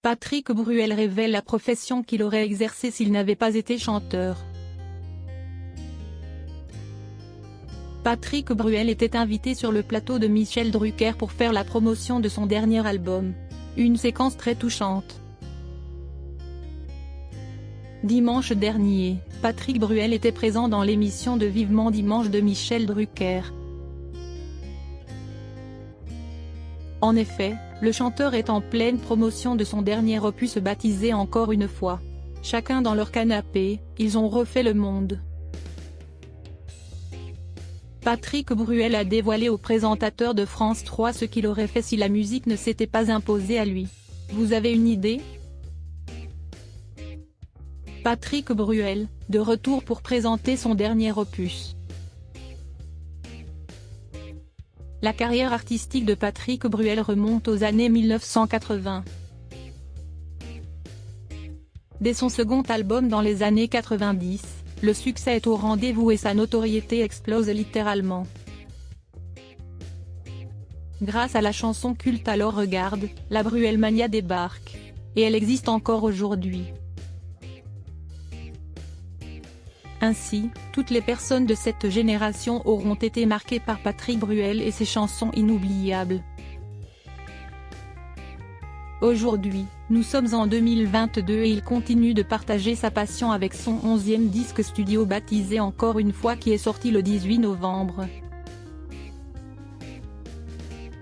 Patrick Bruel révèle la profession qu'il aurait exercée s'il n'avait pas été chanteur. Patrick Bruel était invité sur le plateau de Michel Drucker pour faire la promotion de son dernier album. Une séquence très touchante. Dimanche dernier, Patrick Bruel était présent dans l'émission de Vivement Dimanche de Michel Drucker. En effet, le chanteur est en pleine promotion de son dernier opus baptisé Encore une fois. Chacun dans leur canapé, ils ont refait le monde. Patrick Bruel a dévoilé au présentateur de France 3 ce qu'il aurait fait si la musique ne s'était pas imposée à lui. Vous avez une idée? Patrick Bruel, de retour pour présenter son dernier opus. La carrière artistique de Patrick Bruel remonte aux années 1980. Dès son second album dans les années 90, le succès est au rendez-vous et sa notoriété explose littéralement. Grâce à la chanson culte Alors regarde, la Bruelmania débarque. Et elle existe encore aujourd'hui. Ainsi, toutes les personnes de cette génération auront été marquées par Patrick Bruel et ses chansons inoubliables. Aujourd'hui, nous sommes en 2022 et il continue de partager sa passion avec son 11e disque studio baptisé Encore une fois qui est sorti le 18 novembre.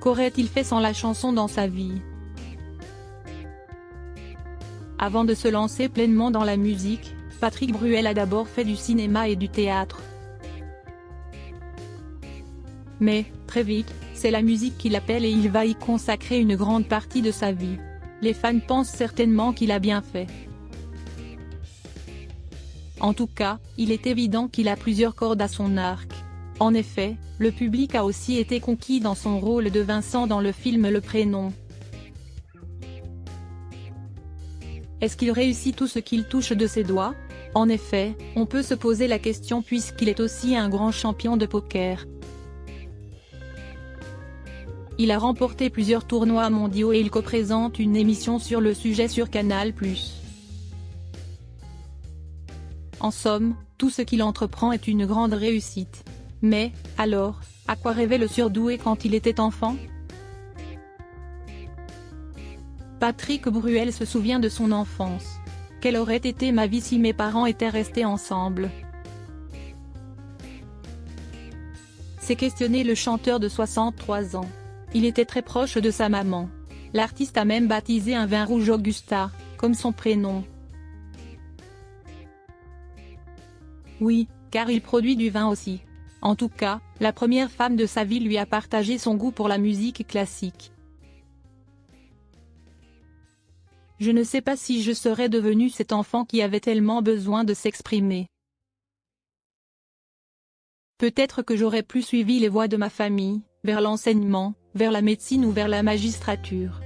Qu'aurait-il fait sans la chanson dans sa vie? Avant de se lancer pleinement dans la musique, Patrick Bruel a d'abord fait du cinéma et du théâtre. Mais, très vite, c'est la musique qui l'appelle et il va y consacrer une grande partie de sa vie. Les fans pensent certainement qu'il a bien fait. En tout cas, il est évident qu'il a plusieurs cordes à son arc. En effet, le public a aussi été conquis dans son rôle de Vincent dans le film Le Prénom. Est-ce qu'il réussit tout ce qu'il touche de ses doigts? En effet, on peut se poser la question puisqu'il est aussi un grand champion de poker. Il a remporté plusieurs tournois mondiaux et il co-présente une émission sur le sujet sur Canal+. En somme, tout ce qu'il entreprend est une grande réussite. Mais, alors, à quoi rêvait le surdoué quand il était enfant? Patrick Bruel se souvient de son enfance. Quelle aurait été ma vie si mes parents étaient restés ensemble? S'est questionné le chanteur de 63 ans. Il était très proche de sa maman. L'artiste a même baptisé un vin rouge Augusta, comme son prénom. Oui, car il produit du vin aussi. En tout cas, la première femme de sa vie lui a partagé son goût pour la musique classique. Je ne sais pas si je serais devenu cet enfant qui avait tellement besoin de s'exprimer. Peut-être que j'aurais plus suivi les voies de ma famille, vers l'enseignement, vers la médecine ou vers la magistrature.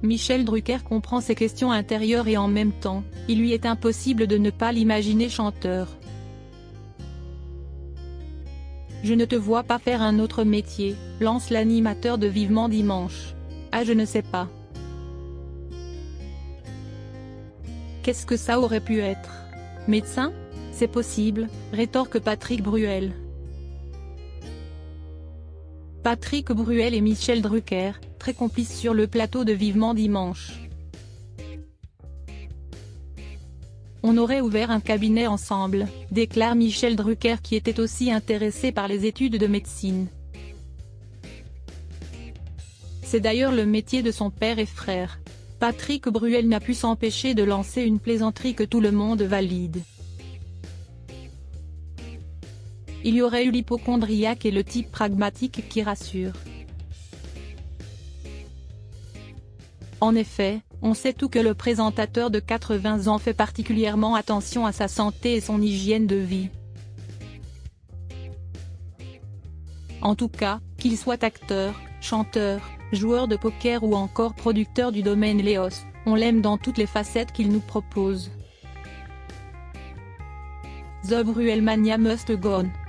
Michel Drucker comprend ses questions intérieures et en même temps, il lui est impossible de ne pas l'imaginer chanteur. Je ne te vois pas faire un autre métier, lance l'animateur de Vivement Dimanche. Ah, je ne sais pas. Qu'est-ce que ça aurait pu être? Médecin? C'est possible, rétorque Patrick Bruel. Patrick Bruel et Michel Drucker, très complices sur le plateau de Vivement Dimanche. On aurait ouvert un cabinet ensemble, déclare Michel Drucker qui était aussi intéressé par les études de médecine. C'est d'ailleurs le métier de son père et frère. Patrick Bruel n'a pu s'empêcher de lancer une plaisanterie que tout le monde valide. Il y aurait eu l'hypocondriaque et le type pragmatique qui rassure. En effet, on sait tout que le présentateur de 80 ans fait particulièrement attention à sa santé et son hygiène de vie. En tout cas, qu'il soit acteur, chanteur, joueur de poker ou encore producteur du domaine Léos, on l'aime dans toutes les facettes qu'il nous propose. The Bruelmania must go on.